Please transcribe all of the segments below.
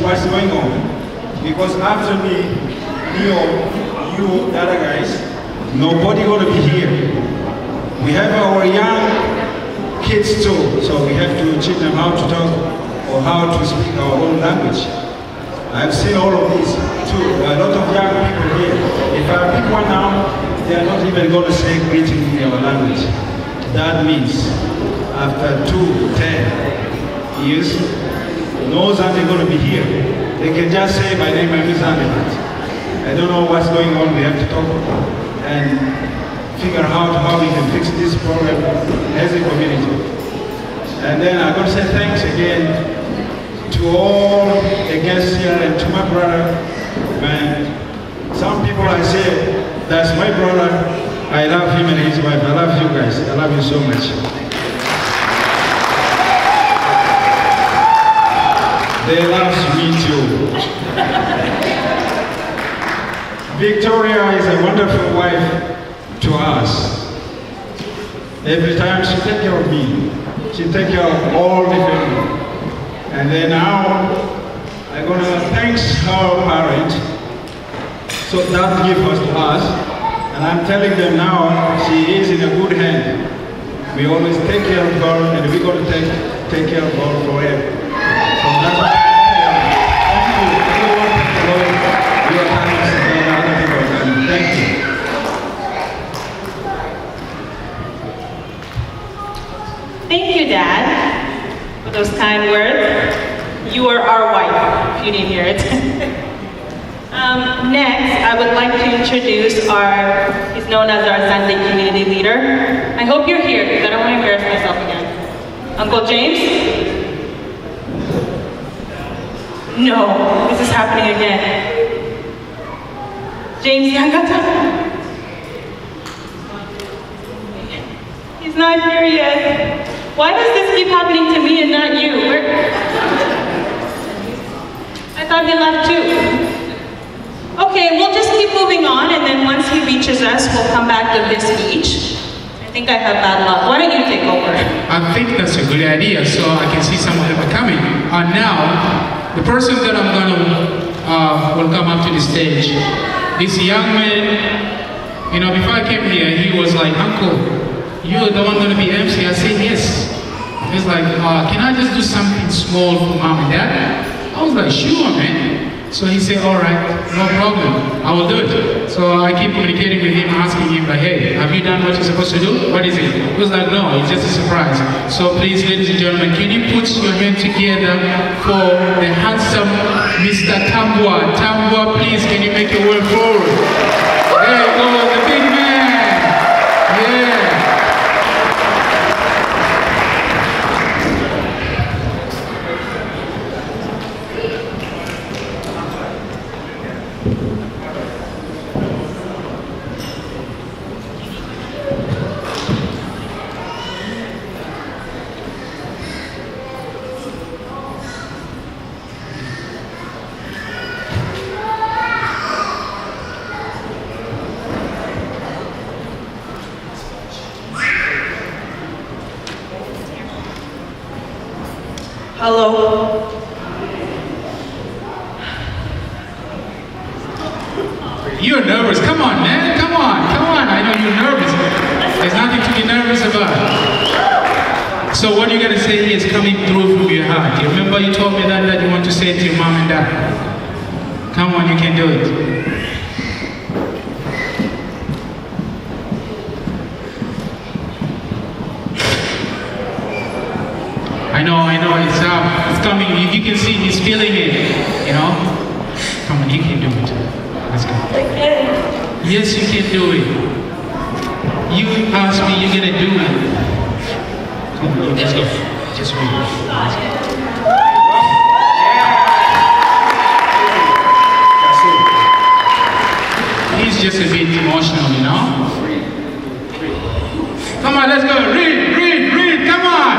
what's going on. Because after me, Leo, you, the other guys, nobody gonna be here. We have our young kids too, so we have to teach them how to talk or how to speak our own language. I've seen all of these too. There are a lot of young people here. If I pick one now, they are not even going to say greeting in our language. That means after 10 years, no Zande going to be here. They can just say, my name is Zande. I don't know what's going on. We have to talk and figure out how we can fix this problem as a community. And then I'm going to say thanks again to all the guests here and to my brother. Man, some people I say, that's my brother. I love him and his wife. I love you guys. I love you so much. They love me too. Victoria is a wonderful wife to us. Every time she takes care of me, she takes care of all the family. And then now, I'm going to thank her parents, so that gives us to us. And I'm telling them now, she is in a good hand. We always take care of her, and we're going to take care of her forever. So that's why thank you, everyone, for your time and other people. And thank you. Thank you, Dad, for those kind words. You are our wife, if you didn't hear it. Next, I would like to introduce he's known as our Azande community leader. I hope you're here, because I don't want to embarrass myself again. Uncle James? No, this is happening again. James Yangata? He's not here yet. Why does this keep happening to me and not you? I thought he left too. Okay, we'll just keep moving on, and then once he reaches us, we'll come back to this beach. I think I have bad luck. Why don't you take over? I think that's a good idea, so I can see some of them are coming. Now, the person that I'm gonna will come up to the stage. This young man, you know, before I came here, he was like, "Uncle, you're the one gonna be MC?" I said, "Yes." He's like, "Can I just do something small for mom and dad?" I was like, "Sure, man." So he said, "All right, no problem, I will do it." So I keep communicating with him, asking him like, "Hey, have you done what you're supposed to do? What is it?" He was like, "No, it's just a surprise." So please, ladies and gentlemen, can you put your hand together for the handsome Mr. Tambua? Tambua, please, can you make your way forward? There you go, the big man. Yeah. Hello. You're nervous. Come on, man. Come on. Come on. I know you're nervous. There's nothing to be nervous about. So what you're going to say is coming through from your heart. You remember you told me that you want to say it to your mom and dad. Come on, you can do it. I know, it's coming. You can see he's feeling it, you know? Come on, you can do it. Let's go. Yes, you can do it. You asked me, you're gonna do it. Come on, let's go. Just wait. Let's go. He's just a bit emotional, you know? Come on, let's go. Read, come on.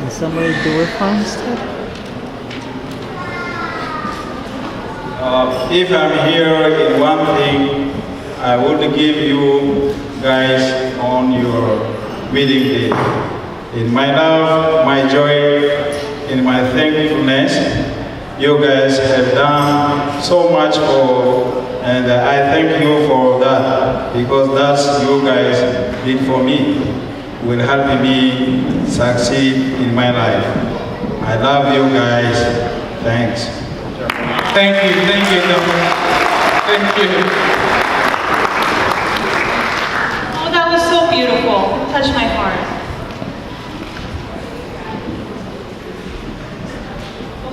Can somebody do it for him instead? If I'm here in one thing, I would give you guys on your wedding day. In my love, my joy, in my thankfulness, you guys have done so much for, and I thank you for that, because that's you guys did for me, will help me succeed in my life. I love you guys. Thanks. Thank you, Doctor. Thank you. Oh, that was so beautiful. Touched my heart.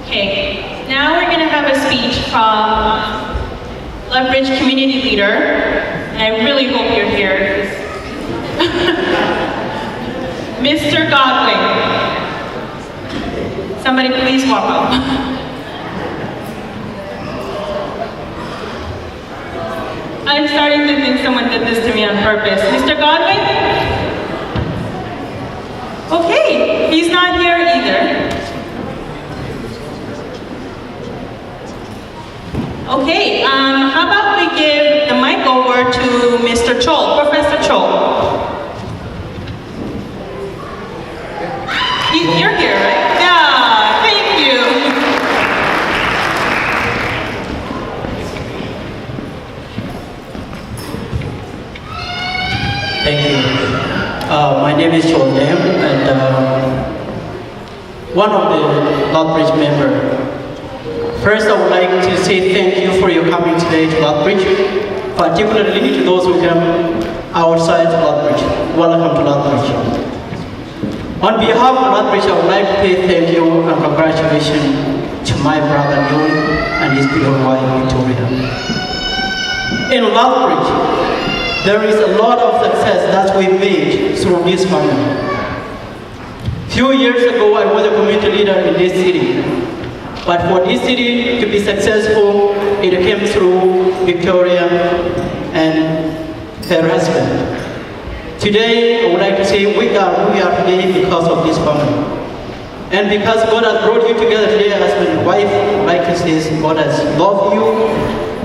Okay, now we're going to have a speech from Lethbridge Community Leader, and I really hope you're here. Mr. Godwin. Somebody please walk up. I'm starting to think someone did this to me on purpose. Mr. Godwin? Okay, he's not here either. Okay, how about we give the mic over to Mr. Chol, Professor Chol. You're here, right? Yeah, thank you. Thank you. My name is Chol Dem, and one of the Lethbridge member. First, I would like to say thank you for your coming today to Lethbridge, particularly to those who come outside Lethbridge. Welcome to Lethbridge. On behalf of Lethbridge, I would like to say thank you and congratulations to my brother Leon and his beautiful wife Victoria. In Lethbridge, there is a lot of success that we made through this family. Few years ago, I was a community leader in this city. But for this city to be successful, it came through Victoria and her husband. Today, I would like to say we are who we are today because of this family. And because God has brought you together today, husband and wife, I would like to say God has loved you.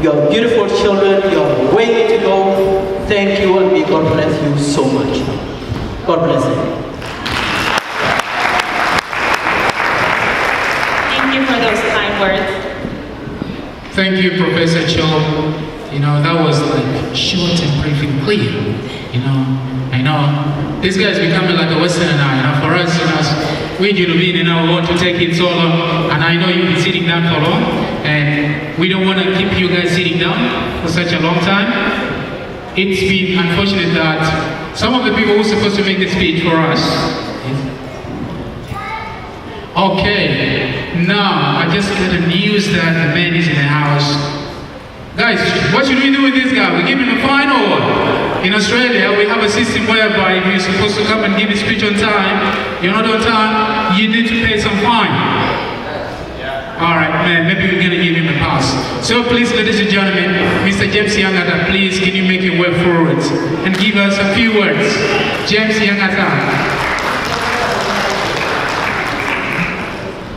You are beautiful children. You are way to go. Thank you, and may God bless you so much. God bless you. Thank you for those kind words. Thank you, Professor Cho. You know, that was like short and brief and clear. You know, I know this guy's becoming like a Westerner now. You know, for us, you know, we Junubin, you know, we want to take it so long, and I know you've been sitting down for long, and we don't want to keep you guys sitting down for such a long time. It's been unfortunate that some of the people who were supposed to make the speech for us. Okay, now I just got the news that the man is in the house. Guys, what should we do with this guy? We give him a fine or what? In Australia, we have a system whereby if you're supposed to come and give a speech on time, you're not on time, you need to pay some fine. Alright, man, maybe we're gonna give him a pass. So please, ladies and gentlemen, Mr. James Yangata, please, can you make your way forward and give us a few words? James Yangata.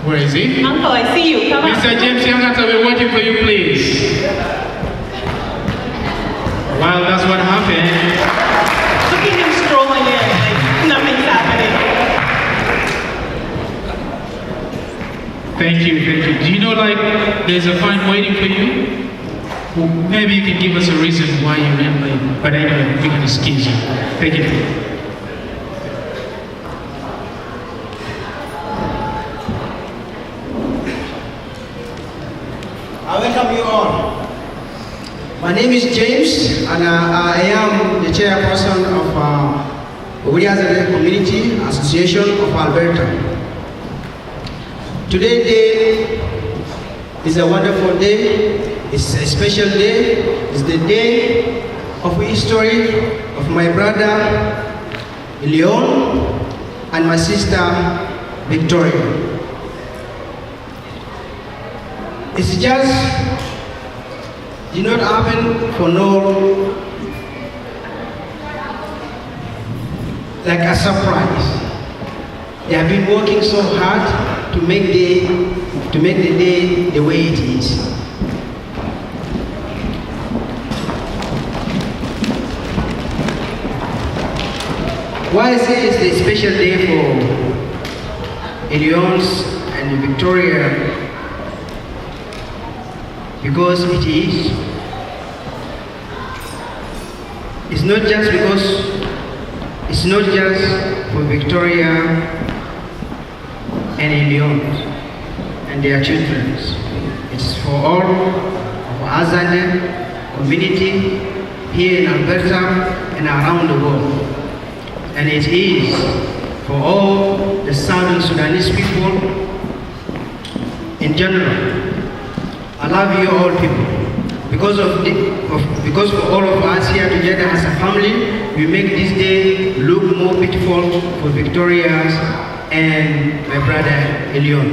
Where is he? Uncle, I see you. Come on. Mr. James Yangata, we're waiting for you, please. Well, that's what happened. Look at him strolling in like nothing's happening. Thank you, thank you. Do you know, like, there's a fine waiting for you? Well, maybe you can give us a reason why you ran late. But anyway, we can excuse you. Thank you. I welcome you all. My name is James, and I am the chairperson of Victoria Azande Community Association of Alberta. Today's day is a wonderful day. It's a special day. It's the day of history of my brother Leon and my sister Victoria. It's just did not happen for no, like a surprise. They have been working so hard to make the day the way it is. Why I say it's a special day for Elions and Victoria? Because it is. It's not just for Victoria and Elions and their children. It's for all of Azande community here in Alberta and around the world. And it is for all the Southern Sudanese people in general. I love you all people. Because for all of us here together as a family, we make this day look more beautiful for Victoria and my brother Elion.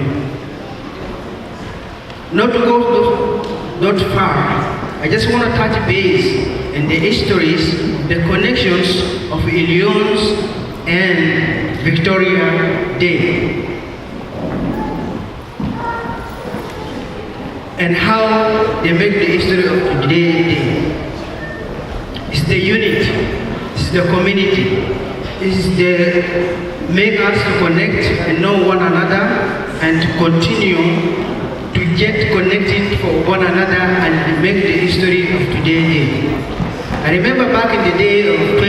Not to go that far, I just want to touch base in the histories, the connections of Elion's and Victoria Day, and how they make the history of today day. It's the unity, it's the community, it's the make us to connect and know one another and to continue to get connected for one another and make the history of today day. I remember back in the day of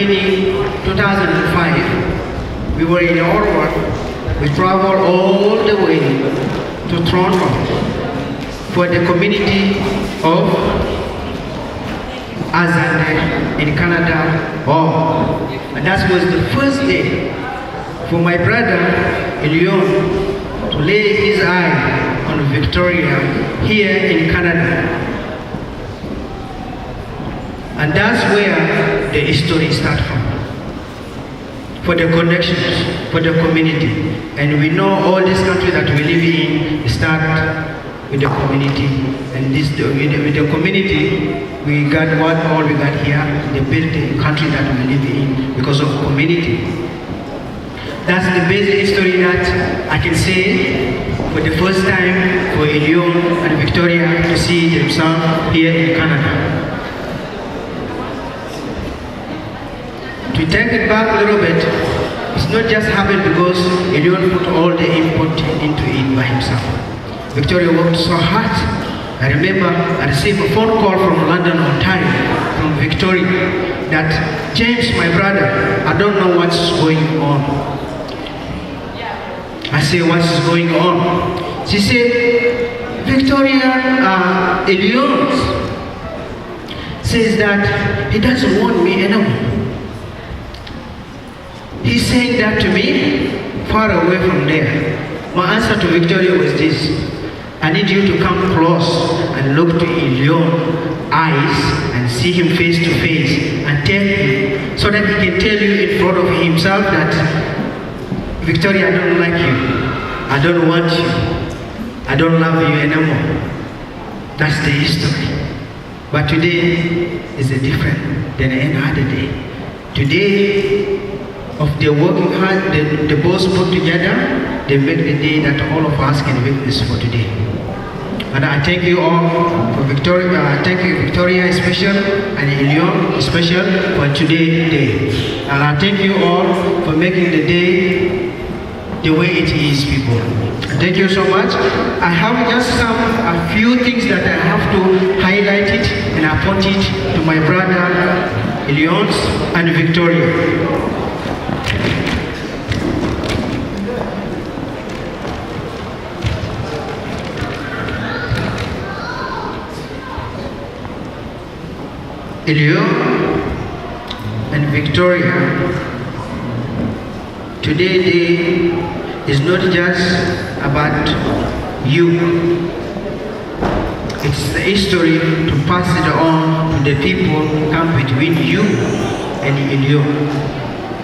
2005, we were in Ottawa. We traveled all the way to Toronto for the community of Azande in Canada. Oh, and that was the first day for my brother Elion to lay his eye on Victoria here in Canada. And that's where the history starts from. For the connections, for the community. And we know all this country that we live in start with the community, and with the community, we got all we got here. They built the country that we live in because of community. That's the basic history that I can say for the first time for Elion and Victoria to see themselves here in Canada. To take it back a little bit, it's not just happened because Elion put all the input into it by himself. Victoria worked so hard. I remember I received a phone call from London, Ontario, from Victoria, that James, my brother, I don't know what's going on. I say, what is going on? She said, Victoria Elion says that he doesn't want me anymore. He's saying that to me, far away from there. My answer to Victoria was this: I need you to come close and look to Elion's eyes and see him face to face and tell him, so that he can tell you in front of himself that, Victoria, I don't like you, I don't want you, I don't love you anymore. That's the history. But today is different than any other day. Today, of their working hard, the both put together, they make the day that all of us can witness for today. And I thank you all for Victoria. Thank you, Victoria, special, and Elion, special, for today's day. And I thank you all for making the day the way it is, people. Thank you so much. I have just a few things that I have to highlight it, and I put it to my brother Elion and Victoria. Elion and Victoria, today day is not just about you. It's the history to pass it on to the people who come between you and Elion,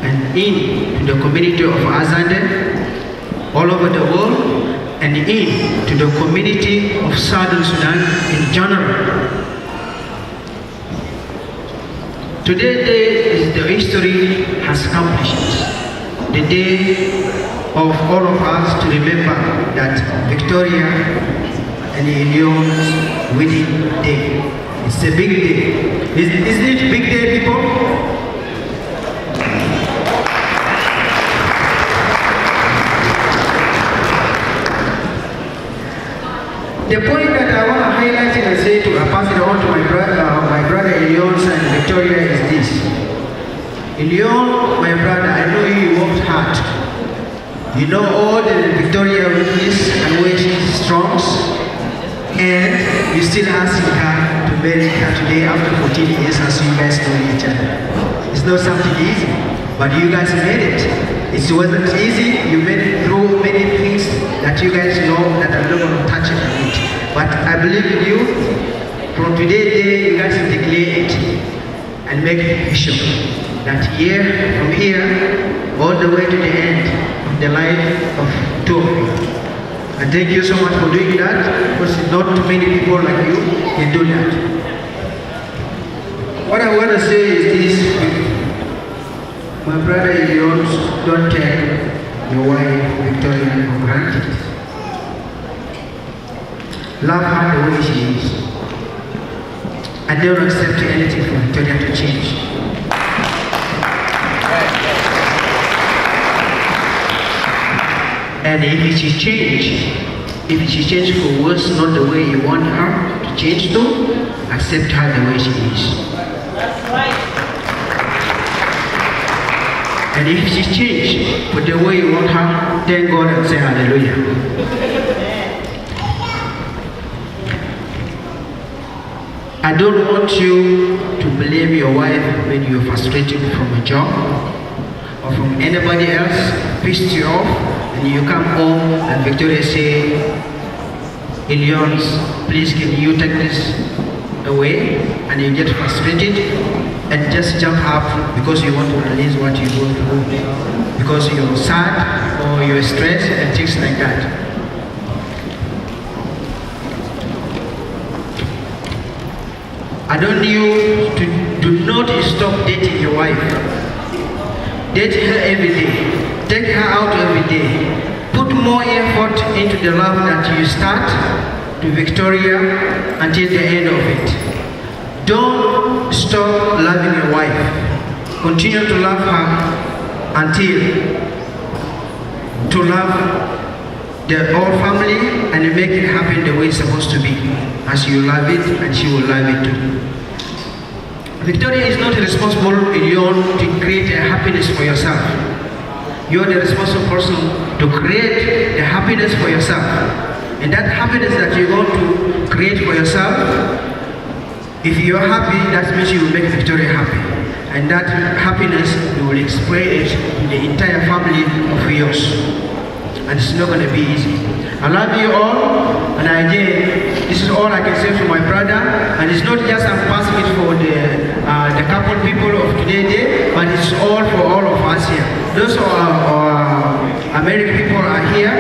and in to the community of Azande all over the world, and in to the community of Southern Sudan in general. Today day is the history has accomplished. The the day of all of us to remember that Victoria and Leon's wedding day. It's a big day. Isn't it a big day, people? The point that I want to highlight and say to pass it on to my brother Elion and Victoria is this. Elion, my brother, I know you worked hard. You know all the Victoria weakness and where she's strong, and you still asking her to marry her today after 14 years as you guys know each other. It's not something easy, but you guys made it. It wasn't easy. You made it through many things that you guys know that I'm not going to touch it a bit. But I believe in you. From today's day, you guys will declare it and make it official. That year, from here, all the way to the end of the life of two of you. And thank you so much for doing that, because not too many people like you can do that. What I want to say is this. My brother Elion, don't take your wife Victoria for granted. Love her the way she is. And don't accept anything for Victoria to change. And if she change for worse, not the way you want her to change to, accept her the way she is. That's right. And if she change for the way you want her, thank God and say hallelujah. I don't want you to blame your wife when you're frustrated from a job or from anybody else, pissed you off, and you come home and Victoria say, Elion, please can you take this away? And you get frustrated and just jump up because you want to release what you go through, because you're sad or you're stressed and things like that. I don't need you to do not stop dating your wife. Date her every day. Take her out every day. Put more effort into the love that you start to Victoria until the end of it. Don't stop loving your wife. Continue to love her until to love the whole family and make it happen the way it's supposed to be. As you love it, and she will love it too. Victoria is not responsible alone to create a happiness for yourself. You are the responsible person to create the happiness for yourself. And that happiness that you're going to create for yourself, if you're happy, that means you will make Victoria happy. And that happiness, you will spread it to the entire family of yours. And it's not going to be easy. I love you all, and again, this is all I can say for my brother. And it's not just I'm passing it for the couple people of today day, but it's all for all of us here. Those who are American people are here.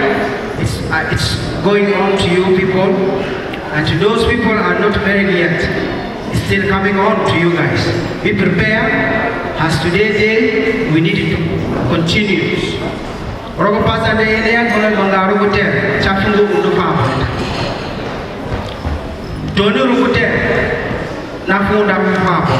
It's going on to you people, and to those people who are not married yet, it's still coming on to you guys. Be prepared. As today day, we need to continue. Rogo pasa de elean kola mangaru gute chafungu undu papa. Donu rugute na funda papa.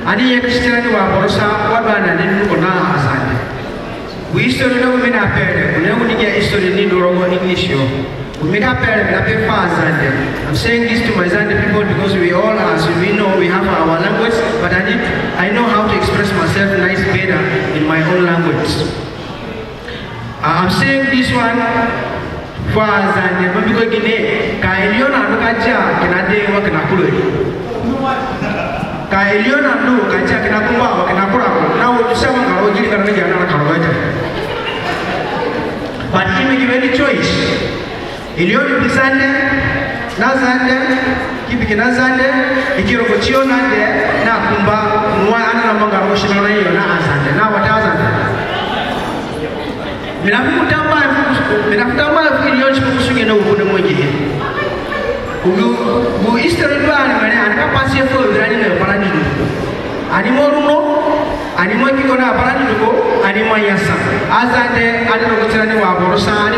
Ani ye Christian wa borosa wadana ni kona Azande. We story no mina pere. Une unige history ni rogo English yo. Mina pere na pe Azande. I'm saying this to my Zande people because we all, as we know, we have our language, but I know how to express myself nice better in my own language. I'm saying this one for Azande, but because Guinea, Kailiona Nukaja can I day work in a kulu. Kailiona no Kaja can I come out and I put up. Now with 7 hours, you can make another carburetor. But he may give any choice. Ilion Pisande, Nazande, keeping Nazande, Ikirokochiona there, Nakumba, Nuana Manga Roshina, Azande. Now what Azande? Minafutama Elion kusuge na ubude moje. Bu history plan mane anaka passe fo grani na parani. Ani moruno ani mo ki kona barani dugo ani mo yasa azande ani no kutirani wa borosa ani